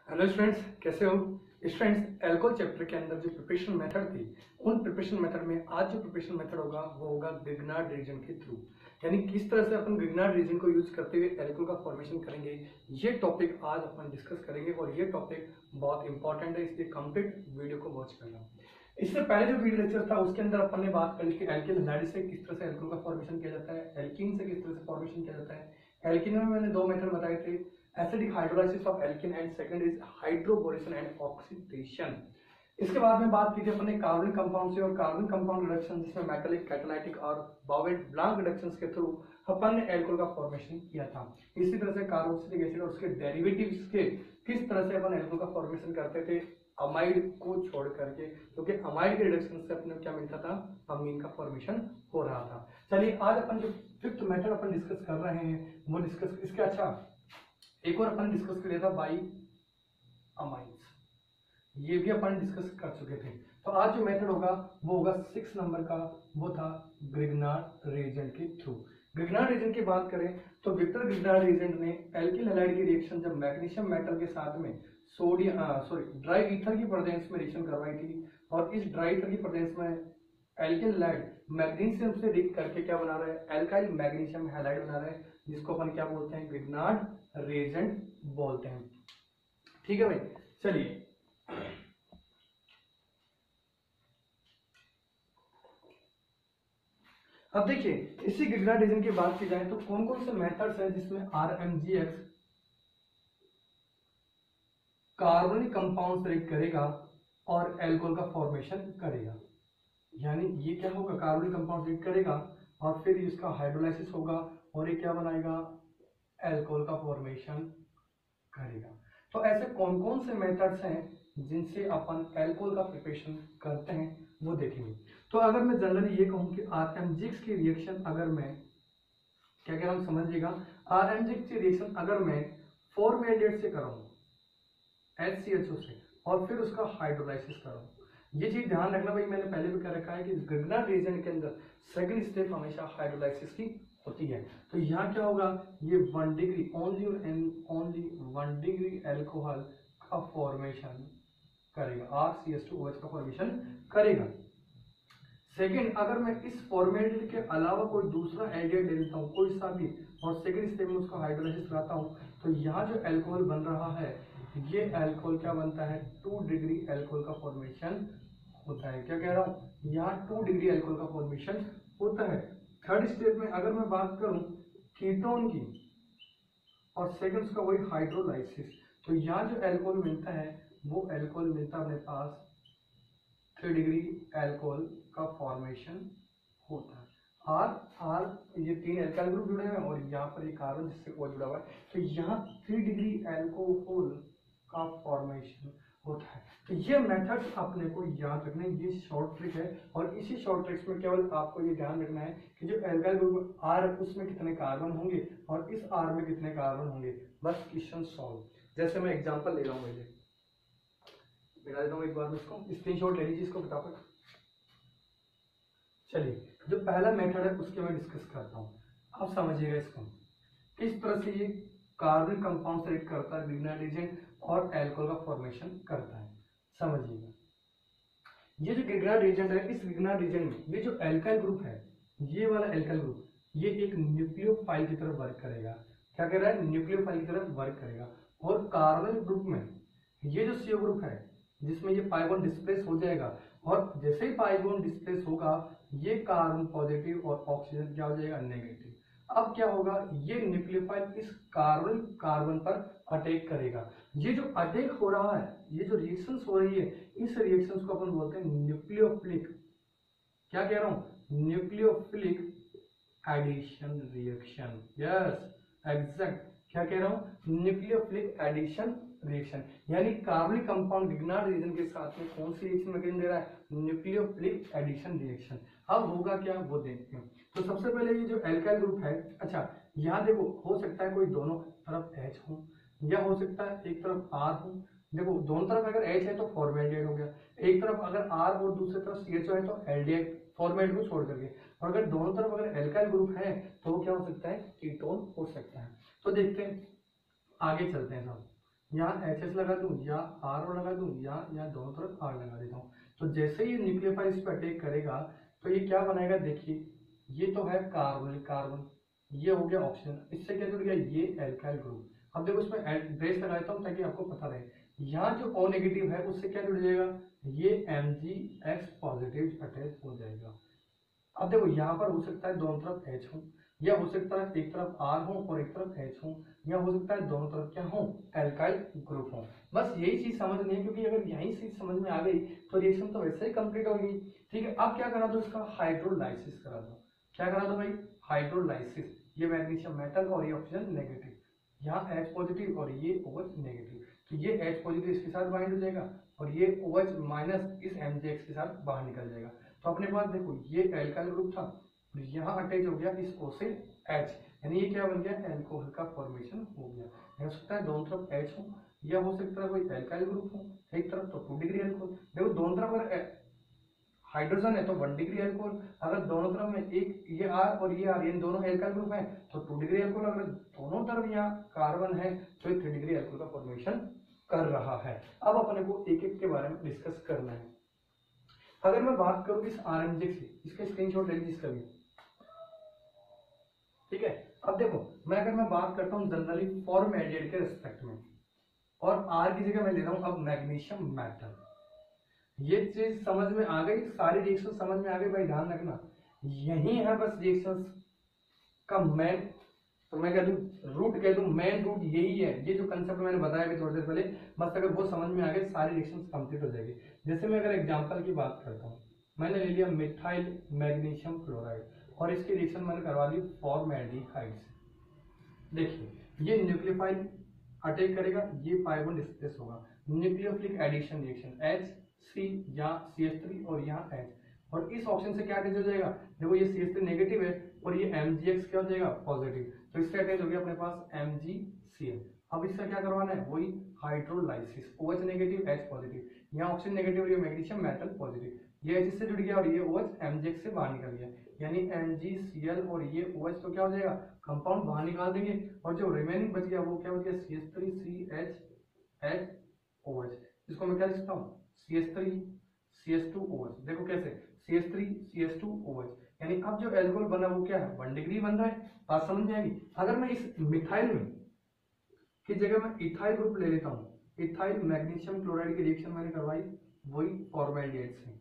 Hello students, कैसे हो students. Alcohol chapter के अंदर जो प्रिपरेशन मेथड थी, उन प्रिपरेशन मेथड में आज जो प्रिपरेशन मेथड होगा वो होगा ग्रिग्नार्ड रीजन के थ्रू। यानी किस तरह से अपन ग्रिग्नार्ड रीजन को यूज करते हुए एल्कोहल का फॉर्मेशन करेंगे, ये टॉपिक आज अपन डिस्कस करेंगे और ये टॉपिक बहुत इंपॉर्टेंट है, इसलिए कंप्लीट वीडियो को वॉच करना। इससे पहले जो वीडियो लेक्चर था उसके अंदर अपन ने बात करी कि एल्किल हैलाइड से किस तरह से एल्कोहल का फॉर्मेशन किया जाता है, एल्कीन से किस तरह से फॉर्मेशन किया जाता है। एल्कीन में मैंने दो मेथड बताए थे, acidic hydrolysis of alkene and second is hydroboration and oxidation. इसके बाद में बात की थी अपने कार्बनिक कंपाउंड से और कार्बन कंपाउंड रिडक्शन जिसमें मैकेलिक, कैटालाइटिक और बावेट ब्लांक रिडक्शंस के थ्रू अपन ने एल्कोहल का फॉर्मेशन किया था। इसी तरह से कार्बोक्सिलिक एसिड और उसके डेरिवेटिव्स के किस तरह से अपन एल्कोहल का फॉर्मेशन करते थे अमाइड को छोड़ करके, क्योंकि अमाइड के रिडक्शन से अपने क्या मिलता था, अमीन का फॉर्मेशन हो रहा था। चलिए आज अपन जो फिफ्थ मेथड अपन डिस्कस कर रहे हैं वो डिस्कस इसके अच्छा एक और अपन डिस्कस कर लिया था बाई अमाइंस, ये भी अपन डिस्कस कर चुके थे। तो आज जो मेथड होगा वो होगा 6 नंबर का, वो था ग्रिग्नार्ड रीजेंट के थ्रू। ग्रिग्नार्ड रीजेंट की बात करें तो विक्टर ग्रिग्नार्ड रीजेंट ने एल्किल हैलाइड की रिएक्शन जब मैग्नीशियम मेटल के साथ में ड्राई ईथर की प्रेजेंस में रिएक्शन करवाई थी, और इस ड्राई ईथर की प्रेजेंस में एल्किल हैलाइड मैग्नीशियम से रिएक्ट करके क्या बना रहा है, एल्काइल मैग्नीशियम हैलाइड बना रहा है, जिसको अपन क्या बोलते हैं, ग्रिग्नार्ड रीजेंट बोलते हैं। ठीक है भाई, चलिए अब देखिए इसी ग्रिग्नार्ड रीजन की बात की जाए तो कौन कौन से मेथड्स हैं जिसमें RMGX कार्बनिक कंपाउंड से रिएक्ट करेगा और एल्कोहल का फॉर्मेशन करेगा। यानी ये क्या होगा, कार्बनिक कंपाउंड रिएक्ट करेगा और फिर इसका हाइड्रोलाइसिस होगा और ये क्या बनाएगा, एल्कोहल का फॉर्मेशन करेगा। तो ऐसे कौन कौन से मेथड्स हैं जिनसे अपन एल्कोहल का प्रिपरेशन करते हैं वो देखेंगे। तो अगर मैं जनरली ये कहूं कि RMGX की रिएक्शन अगर मैं क्या कह रहा हूं समझिएगा, RMGX की रिएक्शन अगर मैं फॉर्मेल्डिहाइड से कराऊं HCHO से और फिर उसका हाइड्रोलाइसिस कराऊं, ये चीज ध्यान रखना भाई, मैंने पहले भी कह रखा है कि ग्रिग्नार्ड रीजन के अंदर सेकंड स्टेप हमेशा हाइड्रोलाइसिस की होती है। तो यहाँ क्या होगा, ये 1 degree only only 1 degree alcohol का फॉर्मेशन करेगा, RCH2OH का फॉर्मेशन करेगा। सेकेंड, अगर मैं इस फॉर्मेलिटी के अलावा कोई दूसरा एल्डिहाइड ले लेता हूँ कोई सा भी, और सेकेंड स्टेप में उसका हाइड्रोलाइसिस कराता हूँ, तो यहाँ जो एल्कोहल बन रहा है ये एल्कोहल क्या बनता है, 2 डिग्री एल्कोहल का फॉर्मेशन होता है। क्या कह रहा हूँ, यहाँ 2 डिग्री एल्कोहल का फॉर्मेशन होता है। थर्ड स्टेप में अगर मैं बात करूँ कीटोन की और सेकंड उसका वही हाइड्रोलाइसिस, तो यहाँ जो एल्कोहल मिलता है वो एल्कोहल मिलता है अपने पास 3 डिग्री एल्कोहल का फॉर्मेशन होता है। आर ये 3 एल्काइल ग्रुप जुड़े हैं और यहाँ पर ये कार्बन जिससे ओ जुड़ा हुआ है, तो यहाँ 3 डिग्री एल्कोहल का फॉर्मेशन होता है। तो ये मेथड्स अपने को याद रखने, ये शॉर्ट ट्रिक है, और इसी शॉर्ट ट्रिक्स में केवल आपको ये ध्यान रखना है कि जो एल्काइल ग्रुप आर उसमें कितने कार्बन होंगे और इस आर में कितने कार्बन होंगे, बस क्वेश्चन सॉल्व। जैसे मैं एग्जांपल ले रहा हूँ, मिला देता हूँ एक बार में इसको, स्क्रीनशॉट ले लीजिए इसको फटाफट। चलिए जो पहला मेथड है उसके मैं डिस्कस करता हूँ, आप समझिएगा इसको किस तरह से ये कार्बनिक कंपाउंड से रिएक्ट करता है ग्रिग्नार्ड रीजेंट और एल्कोहल का फॉर्मेशन करता है। समझिएगा ये जो ग्रिग्नार्ड रीजेंट है, इस ग्रिग्नार्ड रीजेंट में ये जो एल्काइल ग्रुप है, ये वाला एल्काइल ग्रुप ये एक न्यूक्लियोफाइल की तरफ वर्क करेगा। क्या कह रहा है, न्यूक्लियोफाइल की तरफ वर्क करेगा। और कार्बन ग्रुप में ये जो CO ग्रुप है जिसमें ये पाई बॉन्ड डिस्प्लेस हो जाएगा, और जैसे ही पाई बॉन्ड डिस्प्लेस होगा ये कार्बन पॉजिटिव और ऑक्सीजन क्या हो जाएगा, नेगेटिव। अब क्या होगा, ये न्यूक्लियोफाइल इस कार्बन पर अटैक करेगा। ये जो अटैक हो रहा है, ये जो रिएक्शंस हो रही है, इस रिएक्शंस को अपन बोलते हैं न्यूक्लियोफिलिक, क्या कह रहा हूं, nucleophilic addition reaction. Yes exact, क्या कह रहा हूं, न्यूक्लियोफिलिक एडिशन रिएक्शन। यानी कार्बनिक कंपाउंड ग्रिग्नार्ड रीजन के साथ में कौन सी रिएक्शन मैकेनिज्म दे रहा है, न्यूक्लियोफिलिक एडिशन रिएक्शन। अब होगा क्या वो देखते हैं। तो सबसे पहले ये जो एल्काइल ग्रुप है, अच्छा यहाँ देखो हो सकता है कोई दोनों तरफ H हो, या हो सकता है एक तरफ R हो। देखो दोनों तरफ अगर H है तो फॉर्मेल्डिहाइड हो गया, एक तरफ अगर R और दूसरी तरफ CHO है तो एल्डिहाइड, फॉर्मेल्डिहाइड को छोड़ करके। और अगर दोनों तरफ अगर एल्काइल ग्रुप है तो वो क्या हो सकता है, कीटोन हो सकता है। तो देखते हैं, आगे चलते हैं साहब। यहाँ एच एच लगा दूं या आर ओ लगा दूं या दोनों तरफ आर लगा देता हूँ। तो जैसे ये न्यूक्लियोफाइल इस पर अटैक करेगा तो ये क्या बनाएगा, देखिए ये तो है कार्बन कार्बन, ये हो गया ऑक्सीजन, इससे क्या जुड़ गया ये एल्काइल ग्रुप। अब देखो इसमें ब्रेस लगा देता हूँ ताकि आपको पता रहे, यहाँ जो O नेगेटिव है उससे क्या जुड़ जाएगा, ये MgX पॉजिटिव अटैच हो जाएगा। अब देखो यहाँ पर हो सकता है दोनों तरफ H हो, या हो सकता है एक तरफ R हो और एक तरफ H हो, या हो सकता है दोनों तरफ क्या हो, एल्काइल ग्रुप हो। बस यही चीज समझनी है, क्योंकि अगर यही चीज समझ में आ गई तो रिएक्शन तो वैसे ही कंप्लीट होगी। ठीक है, अब क्या करा दो, इसका हाइड्रोलाइसिस करा दो। क्या करा दो भाई, हाइड्रोलाइसिस। ये मैग्नीशियम मेटल और ये ऑक्सीजन नेगेटिव, यहाँ H पॉजिटिव और ये OH नेगेटिव, तो ये H पॉजिटिव इसके साथ बाइंड हो जाएगा और ये OH माइनस इस MgX के साथ बाहर निकल जाएगा। तो अपने पास देखो ये एल्काइल ग्रुप था, यहाँ अटैच हो गया इस O से H, यानी ये क्या बन गया, एल्कोहल का फॉर्मेशन हो गया। हो सकता है दोनों तरफ H हो, या हो सकता है कोई एल्काइल ग्रुप हो, एक तरफ तो 2 डिग्री एल्कोहल। देखो दोनों तरफ अगर हाइड्रोजन है तो 1 डिग्री एल्कोहल, अगर दोनों तरफ में एक ये R और ये R, ये दोनों एल्काइल ग्रुप है तो 2 डिग्री एल्कोहल, अगर दोनों तरफ यहाँ कार्बन है तो ये 3 डिग्री एल्कोहल का फॉर्मेशन कर रहा है। अब अपने को एक एक के बारे में डिस्कस करना है। अगर मैं बात करूं इस RMgX से, इसका स्क्रीनशॉट ले लीजिए इसका भी, ठीक है। अब देखो अगर मैं बात करता हूँ जनरली फॉर्मेल्डिहाइड के रिस्पेक्ट में, और R की जगह मैं ले रहा हूँ अब मैग्नीशियम मेटल। ये चीज समझ में आ गई, सारी रिएक्शन समझ में आ गई भाई, ध्यान रखना यही है बस रिएक्शन का मेन, तो मैं कह दूं रूट, कह दूं मेन रूट यही है। ये जो कंसेप्ट मैंने बताया अभी थोड़ी देर पहले, बस अगर वो समझ में आ गए सारी रिएक्शंस कंप्लीट हो जाएगी। जैसे मैं अगर एग्जांपल की बात करता हूँ, मैंने ले लिया मिथाइल मैग्नीशियम क्लोराइड और इसकी रिएक्शन मैंने करवा दी फॉर्मेल्डिहाइड से। देखिए ये न्यूक्लियोफाइल अटैक करेगा, ये पाई बॉन्ड डिस्प्लेस होगा, न्यूक्लियोफिलिक एडिशन रिएक्शन HC या CH3 और यहाँ H, और इस ऑप्शन से क्या अटैच हो जाएगा, देखो ये CH3 नेगेटिव है और ये MgX क्या हो जाएगा पॉजिटिव, तो इससे अटैच हो गया अपने पास MgCl। अब इसका क्या करवाना है, वही hydrolysis, OH negative H positive, यहाँ ऑक्सीजन नेगेटिव और ये मैग्नीशियम मेटल पॉजिटिव, ये H से जुड़ गया और ये OH MgX से बाहर निकल गया, यानी MgCl और ये OH तो क्या हो जाएगा कंपाउंड बाहर निकाल देंगे, और जो रिमेनिंग बच गया वो क्या हो गया CH3CHHOH, इसको मैं क्या लिख सकता हूँ CH3CH2OH। देखो कैसे CH3CH2OH, यानी अब जो एल्कोहल बना वो क्या है 1 डिग्री बन रहा है, बात समझ में आएगी। अगर मैं इस मिथाइल में की जगह मैं इथाइल ग्रुप ले लेता हूँ, इथाइल मैग्नीशियम क्लोराइड की रिएक्शन मैंने करवाई वही फॉर्मेल्डिहाइड से,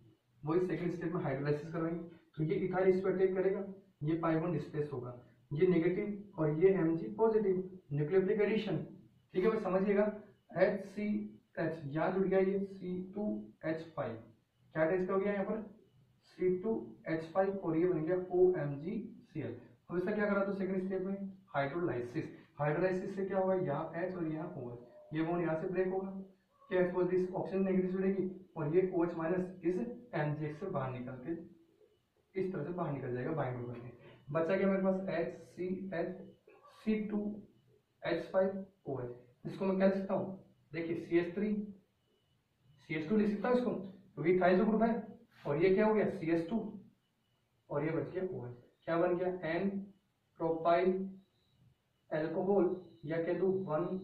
वही सेकंड स्टेप में हाइड्रोलाइसिस करवाई, तो ये इथाइल इस पर अटैक करेगा, ये पाई बॉन्ड डिस्प्लेस होगा, ये नेगेटिव और ये Mg पॉजिटिव, न्यूक्लियोफिलिक एडिशन। ठीक है भाई समझिएगा, HCH यहाँ जुड़ गया ये C2H5, क्या टेस्ट हो गया यहाँ पर C2H5 और ये बन गया OMgCl। अब इसका क्या करा तो सेकंड स्टेप में हाइड्रोलाइसिस, हाइड्रोलाइसिस से क्या होगा यहाँ H और यहाँ OH, ये बॉन्ड यहाँ से ब्रेक होगा, क्या H पॉजिटिव ऑक्सीजन नेगेटिव जुड़ेगी और ये OH माइनस इस MgX से बाहर निकल के इस तरह से बाहर निकल जाएगा बाइंड होकर के, बचा गया मेरे पास HCH C2H5OH, इसको मैं क्या लिख सकता हूँ, देखिए CH2 लिख सकता हूँ इसको, क्योंकि इथाइल जो ग्रुप है, और ये क्या हो गया CH2 और ये बच गया OH, क्या बन गया N प्रोपाइल एल्कोहल, या कह दूं 1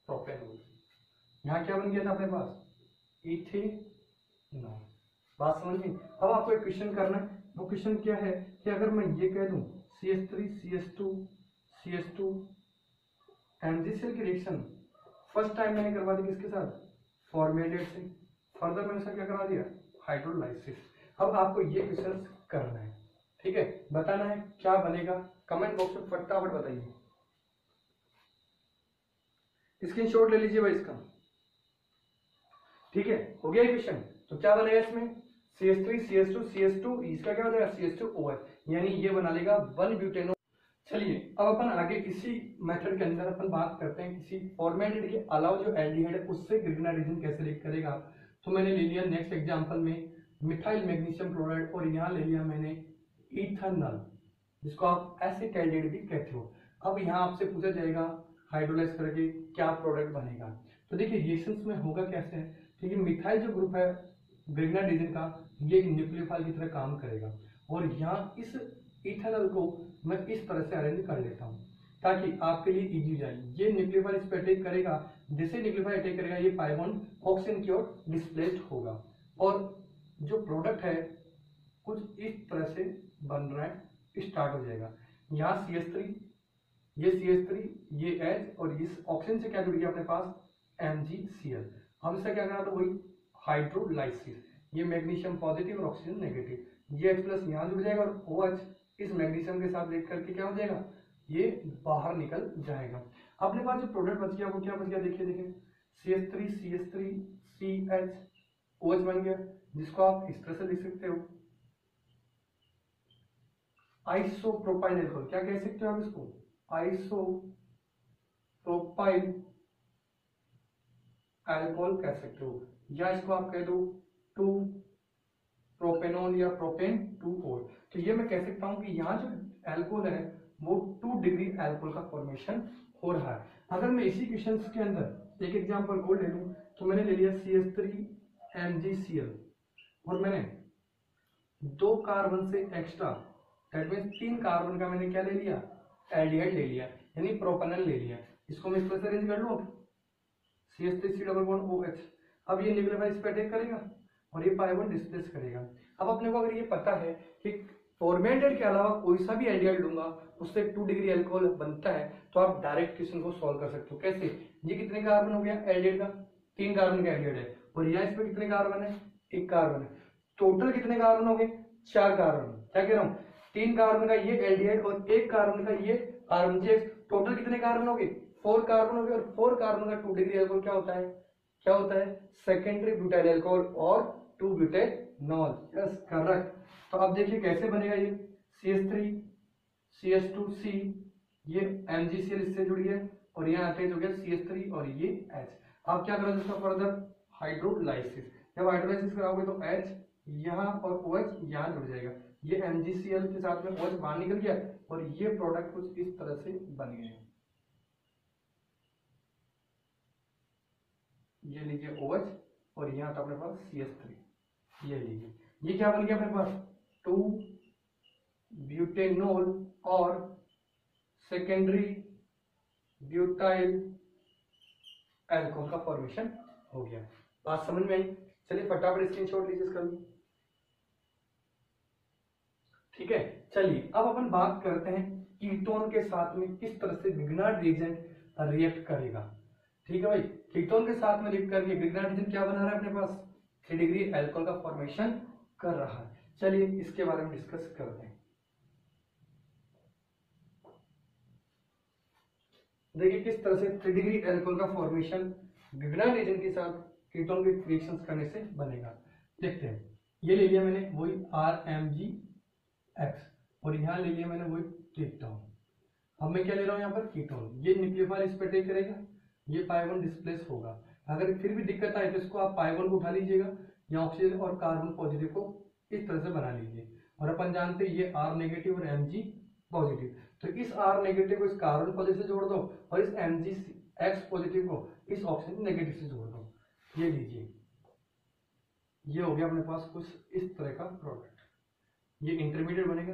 प्रोपेनॉल। यहाँ क्या बन गया था अपने पास इथेनॉल, बात समझ में। अब आपको एक क्वेश्चन करना है, वो क्वेश्चन क्या है कि अगर मैं ये कह दूं CH3CH2 MgCl की रिएक्शन फर्स्ट टाइम मैंने करवा दी किसके साथ, फॉर्मेल्डिहाइड से, फर्दर मैंने सर क्या करवा दिया हाइड्रोलाइसिस। अब आपको ये क्वेश्चन करना है, ठीक है, बताना है क्या बनेगा, कमेंट बॉक्स में फटाफट बताइए, स्क्रीनशॉट ले लीजिए भाई इसका, ठीक है। हो गया क्वेश्चन, तो क्या बनेगा इसमें CH3CH2 इसका क्या हो जाएगा CH2OH, यानी ये बना लेगा 1 ब्यूटेनॉल। चलिए अब अपन आगे इसी मेथड के अंदर अपन बात करते हैं किसी फॉर्मेल्डिहाइड के अलावा जो एल्डिहाइड है उससे ग्रिग्नाइजेशन कैसे रिएक्ट करेगा। तो मैंने ले लिया नेक्स्ट एग्जांपल में मिथाइल मैग्नीशियम क्लोराइड और यहाँ ले लिया मैंने इथेनॉल, जिसको आप एसिटाल्डिहाइड भी कहते हो। अब यहाँ आपसे पूछा जाएगा हाइड्रोलाइज करके क्या प्रोडक्ट बनेगा, तो देखिए रिएक्शंस में होगा कैसे है, ठीक है। मिथाइल जो ग्रुप है ग्रिग्नाइजेशन का, ये न्यूक्लियोफाइल की तरह काम करेगा, और यहाँ इस इथेनॉल को मैं इस तरह से अरेंज कर लेता हूँ, ताकि आपके लिए इजी हो जाए। ये न्यूक्लियोफाइल इस पर अटैक करेगा, जैसे न्यूक्लियोफाइल अटैक करेगा ये पाई बॉन्ड ऑक्सीजन की ओर डिस्प्लेस्ड होगा और जो प्रोडक्ट है कुछ इस तरह से बन रहा है, स्टार्ट हो जाएगा। यहाँ CH3, ये CH3, ये H और इस ऑक्सीजन से क्या जुड़ गया अपने पास MgCl। हम इसका क्या करना था वही हाइड्रोलाइसिस, ये मैग्नीशियम पॉजिटिव और ऑक्सीजन नेगेटिव, ये H प्लस यहाँ जुड़ जाएगा और OH इस मैग्नीशियम के साथ रिएक्ट करके क्या हो जाएगा, ये बाहर निकल जाएगा। अपने पास जो प्रोडक्ट बच गया वो क्या बच गया, देखिए देखिए CH3 CH3 CH OH बन गया, जिसको आप इस तरह से लिख सकते हो आइसोप्रोपाइल एल्कोहल। क्या कह सकते हो आप इसको, आइसोप्रोपाइल अल्कोहल कह सकते हो, या इसको आप कह दो 2 प्रोपेनॉल या प्रोपेन 2-ओल। तो ये मैं कह सकता हूं कि यहाँ जो अल्कोहल है वो 2 डिग्री अल्कोहल का फॉर्मेशन हो रहा है। अगर मैं इसी क्वेश्चन के अंदर एक एग्जांपल और ले लूं तो मैंने ले लिया CH3 MgCl और मैंने 2 कार्बन से एक्स्ट्रा, दैट मीन्स 3 कार्बन का मैंने क्या ले लिया, एल्डिहाइड ले लिया, यानी प्रोपेनॉल ले लिया। इसको मैं इस तरह से अरेंज कर लूं, CH3C डबल बॉन्ड OH। अब ये न्यूक्लियोफाइल इस पे अटैक करेगा और ये पाई बॉन्ड डिस्प्लेस करेगा। अब अपने को अगर ये पता है कि फॉर्मेल्डिहाइड के अलावा कोई सा भी एल्डिहाइड लूंगा उससे 2 डिग्री अल्कोहल बनता है, तो आप डायरेक्ट क्वेश्चन को सॉल्व कर सकते हो। कैसे, ये कितने कार्बन हो गया एल्डिहाइड का, 3 कार्बन का एल्डिहाइड है और यहाँ इस पे कितने कार्बन है, 1 कार्बन है। टोटल कितने कार्बन हो गए, 4 कार्बन। क्या कह रहा हूँ, 3 कार्बन का ये एल्डिहाइड और 1 कार्बन का ये RMgX, टोटल कितने कार्बन हो गए, 4 कार्बन हो गए। और 4 कार्बन का 2 डिग्री अल्कोहल क्या होता है, क्या होता है, सेकेंडरी ब्यूटाइल अल्कोहल और 2 ब्यूटेनॉल। Yes correct. तो अब देखिए कैसे बनेगा, ये CH3 CH2C, ये MgCl इससे जुड़ गया और यहाँ अटैच हो गया CH3 और ये H। आप क्या करोगे इसका फर्दर हाइड्रोलाइसिस, जब हाइड्रोलाइसिस कराओगे तो H यहाँ और OH यहाँ जुड़ जाएगा, ये MgCl के साथ में OH बाहर निकल गया और ये प्रोडक्ट कुछ इस तरह से बन गए। ये लीजिए OH और यहाँ था अपने पास CH3, ये लीजिए, ये क्या बन गया अपने पास 2 ब्यूटेनॉल और सेकेंडरी ब्यूटाइल अल्कोहल का फॉर्मेशन हो गया। बात समझ में आई, चलिए फटाफट स्क्रीनशॉट लीजिए इसका भी, ठीक है। चलिए अब अपन बात करते हैं कीटोन के साथ में किस तरह से विग्नार्ड रिएजेंट रिएक्ट करेगा। ठीक है भाई, कीटोन के साथ में रिएक्ट करके विग्नार्ड रिएजेंट क्या बना रहा है अपने पास, 3 डिग्री अल्कोहल का फॉर्मेशन कर रहा है। चलिए इसके बारे में डिस्कस करते हैं। देखिए किस तरह से 3 डिग्री अल्कोहल का फॉर्मेशन विग्नार्ड रिएजेंट के साथ कीटोन के रिएक्शंस करने से बनेगा। देखते हैं, ये ले लिया मैंने वही RMgX और यहाँ ले लिया मैंने वही कीटोन। अब मैं क्या ले रहा हूँ यहाँ पर कीटोन, ये न्यूक्लियोफाइल इस पर अटैक करेगा, ये पाई बॉन्ड डिस्प्लेस होगा। अगर फिर भी दिक्कत आए तो इसको आप पाई बॉन्ड को उठा लीजिएगा या ऑक्सीजन और कार्बन पॉजिटिव को इस तरह से बना लीजिए। और अपन जानते हैं ये R नेगेटिव और Mg पॉजिटिव, तो इस R नेगेटिव को इस कार्बन पॉजिटिव से जोड़ दो और इस MgX पॉजिटिव को इस ऑक्सीजन नेगेटिव से जोड़ दो। ये लीजिए, ये हो गया अपने पास कुछ इस तरह का प्रोडक्ट, ये इंटरमीडिएट बनेगा।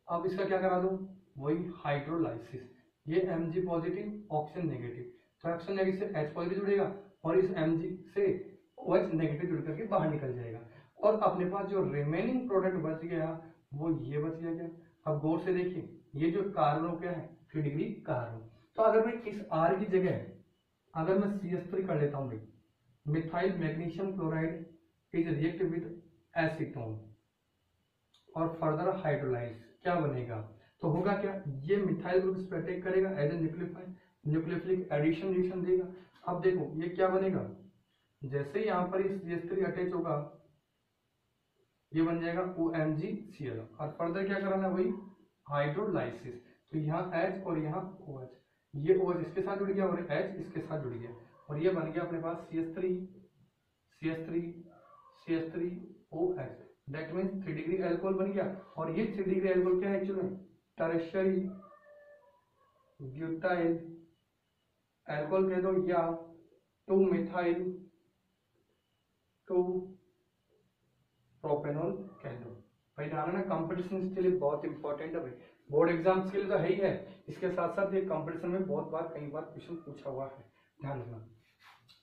अब इसका क्या करा दो, वही हाइड्रोलाइसिस, ये Mg पॉजिटिव ऑक्सीजन नेगेटिव, तो ऑक्सीजन नेगेटिव से H पॉजिटिव जुड़ेगा और इस Mg से OH नेगेटिव जुड़ करके बाहर निकल जाएगा और अपने पास जो रिमेनिंग प्रोडक्ट बच गया वो ये बच गया। क्या, अब गौर से देखिए, ये जो कार्बन क्या है 3 डिग्री कार्बन। तो अगर मैं इस R की जगह अगर मैं CH3 कर लेता हूँ भाई, methyl magnesium chloride is react with acetone और फर्दर हाइड्रोलाइज, क्या बनेगा, तो होगा क्या, ये मिथाइल ग्रुप इस पर अटैक करेगा as a nucleophile, nucleophilic addition reaction देगा। अब देखो ये क्या बनेगा, जैसे ही यहाँ पर इस CH3 अटैच होगा ये बन जाएगा OMgCl और फर्दर क्या कराना है, वही हाइड्रोलाइसिस। तो यहाँ H और यहाँ OH, ये OH इसके साथ जुड़ गया और H इसके साथ जुड़ गया और ये बन गया अपने पास CH3OH, that means 3 degree alcohol बन गया। और ये 3 डिग्री अल्कोहल क्या है एक्चुअली में, टर्शियरी ब्यूटाइल अल्कोहल कह दो या 2 मिथाइल 2 प्रोपेनॉल कह दो। भाई ध्यान है ना, कंपटीशन के लिए बहुत इंपॉर्टेंट है भाई, बोर्ड एग्जाम्स के लिए तो है ही है, इसके साथ साथ ये कंपटीशन में बहुत बार कई बार क्वेश्चन पूछा हुआ है, ध्यान रखना।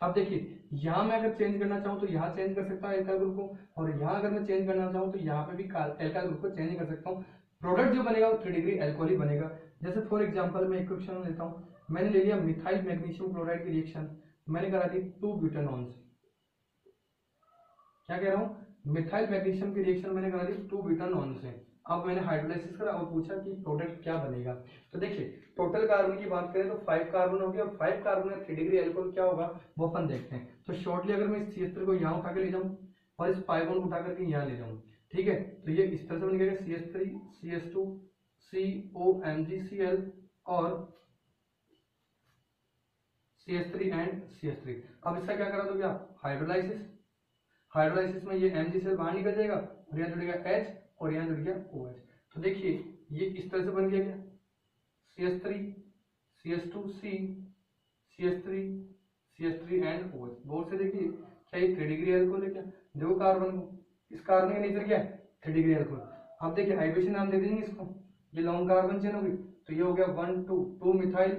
अब देखिए यहाँ मैं अगर चेंज करना चाहूँ तो यहाँ चेंज कर सकता हूँ एल्काइल ग्रुप को, और यहाँ अगर मैं चेंज करना चाहूँ तो यहाँ पे भी एल्काइल ग्रुप को चेंज कर सकता हूँ। प्रोडक्ट जो बनेगा वो 3 डिग्री एल्कोहल ही बनेगा। जैसे फॉर एग्जांपल मैं एक क्वेश्चन लेता हूँ, मैंने ले लिया मिथाइल मैग्नीशियम क्लोराइड की रिएक्शन, मैंने करा दी 2 ब्यूटानॉन से। क्या कह रहा हूँ, मिथाइल मैग्नीशियम की रिएक्शन मैंने करा दी 2 ब्यूटानॉन से। अब मैंने हाइड्रोलाइसिस करा और पूछा कि प्रोडक्ट क्या बनेगा। तो देखिए टोटल कार्बन की बात करें तो 5 कार्बन हो गया, और 5 कार्बन में 3 डिग्री एल्कोहल क्या होगा वो अपन देखते हैं। तो शॉर्टली अगर मैं इस CH3 को यहाँ उठा के ले जाऊँ और इस 5 को उठा करके यहाँ ले जाऊँ, ठीक है, तो ये इस तरह से बन गया CH3 CH2 COMgCl और CH3 एंड CH3। अब इसका क्या करा दोगे आप, हाइड्रोलाइसिस। हाइड्रोलाइसिस में ये MgCl बाहर निकल जाएगा और यहाँ जुड़ गया H और यहाँ जुड़ गया OH। तो देखिए ये इस तरह से बन गया क्या, CH3 CH2C CH3 CH3 and OH। गौर से देखिए क्या ये 3 डिग्री एल्कोहल है क्या, देखो कार्बन को, इस कार्बन का नेचर क्या है 3 डिग्री एल्कोहल। अब देखिए हाइड्रोजन नाम दे देंगे इसको, ये लॉन्ग कार्बन चेन होगी, तो ये हो गया 1 2 मिथाइल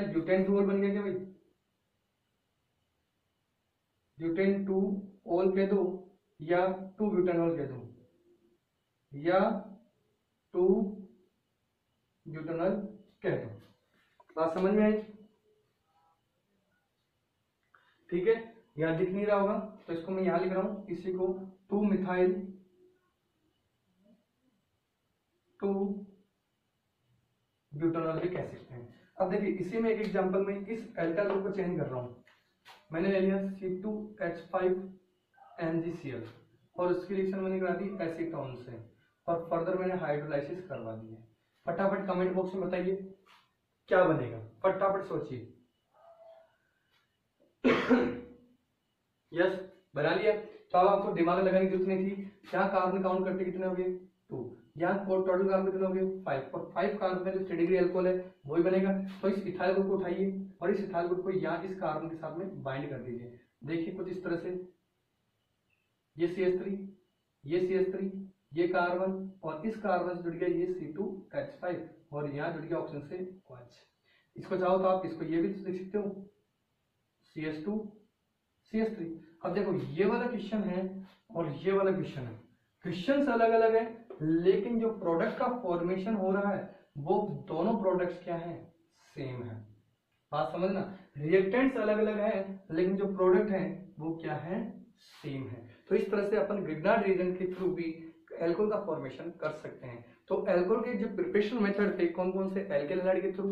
ब्यूटेन 2 बन गया क्या भाई, ब्यूटेन 2 ऑल कह दो या 2 ब्यूटेनॉल कह दो या 2 ब्यूटेनॉल कह दो। बात समझ में आई, ठीक है। यहाँ दिख नहीं रहा होगा तो इसको मैं यहाँ लिख रहा हूं, इसी को 2 मिथाइल 2 ब्यूटेनॉल भी कह सकते हैं। अब देखिए इसी में एक एग्जांपल में इस एल्काइल ग्रुप को चेंज कर रहा हूं, मैंने ले लिया C2H5NgCl और उसकी रिएक्शन मैंने करा दी एसीटोन से, और फर्दर मैंने हाइड्रोलाइसिस करवा दी है। फटाफट कमेंट बॉक्स में बताइए क्या बनेगा, फटाफट सोचिए। यस बना लिया, तो अब आपको दिमाग लगाने की जरूरत नहीं थी। यहाँ कार्बन काउंट करते कितने हो गए 2, यहाँ टोटल कार्बन कितने हो गए 5, और 5 कार्बन में जो 3 डिग्री एल्कोहल है वही बनेगा। तो इस इथाइल ग्रुप को उठाइए और इस इथाइल ग्रुप को यहाँ इस कार्बन के साथ में बाइंड कर दीजिए। देखिए कुछ इस तरह से, ये CH3 ये CH3 ये कार्बन और इस कार्बन से जुड़ गया ये C2H5 और यहाँ जुड़ गया ऑप्शन से OH। इसको चाहो तो आप इसको ये भी लिख सकते हो CH2 CH3। अब देखो ये वाला क्वेश्चन है और ये वाला क्वेश्चन है, क्वेश्चन अलग अलग है लेकिन जो प्रोडक्ट का फॉर्मेशन हो रहा है वो दोनों प्रोडक्ट्स क्या है, सेम है। बात समझना, रिएक्टेंट्स अलग अलग है लेकिन जो प्रोडक्ट है वो क्या है, सेम है। तो इस तरह से अपन ग्रिग्नार्ड रिएजेंट के थ्रू भी एल्कोहल का फॉर्मेशन कर सकते हैं। तो एल्कोहल के जो प्रिपरेशन मेथड थे कौन कौन से, एल्केल हैलाइड के थ्रू,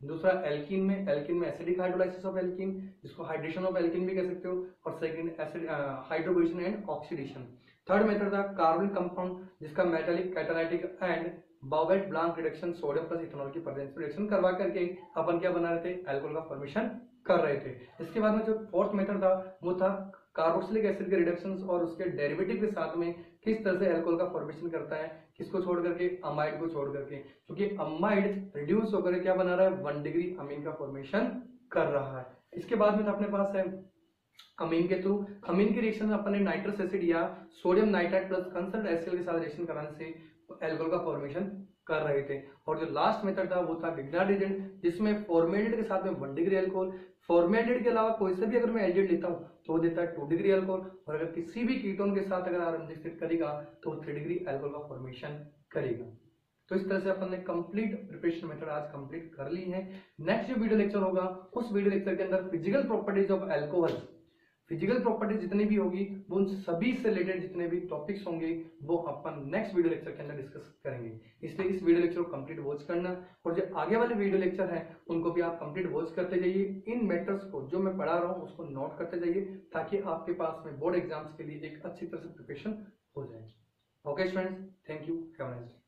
दूसरा एल्कीन में एसिडिक हाइड्रोलाइसिस ऑफ एल्कीन जिसको हाइड्रेशन ऑफ एल्कीन भी कह सकते हो, और second acid hydroboration and oxidation. Third method था कार्बन कंपाउंड जिसका metallic catalytic and Bouveault Blanc reduction sodium plus ethanol की प्रेजेंस में रिएक्शन करवा करके अपन क्या बना रहे थे, एल्कोहल का फॉर्मेशन कर रहे थे। इसके बाद में जो फोर्थ मेथड था वो था कार्बोक्सिलिक एसिड के रिडक्शंस और उसके डेरिवेटिव के साथ में किस तरह से अल्कोहल का फॉर्मेशन करता है, किसको छोड़ करके, अमाइड को छोड़ करके, क्योंकि अमाइड रिड्यूस होकर क्या बना रहा है, 1 डिग्री अमीन का फॉर्मेशन कर रहा है। इसके बाद में अपने पास है अमीन के थ्रू, अमीन की रिएक्शन में अपन ने नाइट्रस एसिड या sodium nitrite plus concert acid के साथ रिएक्शन कराने से अल्कोहल का फॉर्मेशन कर रहे थे। और जो लास्ट मेथड था वो था ग्रिग्नार्ड रिएजेंट जिसमें फॉर्मेल्डिहाइड के साथ में 1 डिग्री अल्कोहल, फॉर्मेल्डिहाइड के अलावा कोई से भी अगर मैं एल्डिहाइड लेता हूं तो वो देता है 2 डिग्री अल्कोहल, और अगर किसी भी कीटोन के साथ अगर आर रिएक्ट करेगा तो वो 3 डिग्री अल्कोहल का फॉर्मेशन करेगा। तो इस तरह से अपन ने कंप्लीट प्रिपरेशन मेथड आज कंप्लीट कर ली है। नेक्स्ट जो वीडियो लेक्चर होगा उस वीडियो लेक्चर के अंदर physical properties of alcohol, physical properties जितनी भी होगी वो उन सभी से रिलेटेड जितने भी टॉपिक्स होंगे वो अपन नेक्स्ट वीडियो लेक्चर के अंदर डिस्कस करेंगे। इसलिए इस वीडियो लेक्चर को कंप्लीट वॉच करना, और जो आगे वाले वीडियो लेक्चर हैं उनको भी आप कंप्लीट वॉच करते जाइए। इन मैटर्स को जो मैं पढ़ा रहा हूँ उसको नोट करते जाइए ताकि आपके पास में बोर्ड एग्जाम्स के लिए एक अच्छी तरह से प्रिपरेशन हो जाए। Okay students, thank you, have a nice day.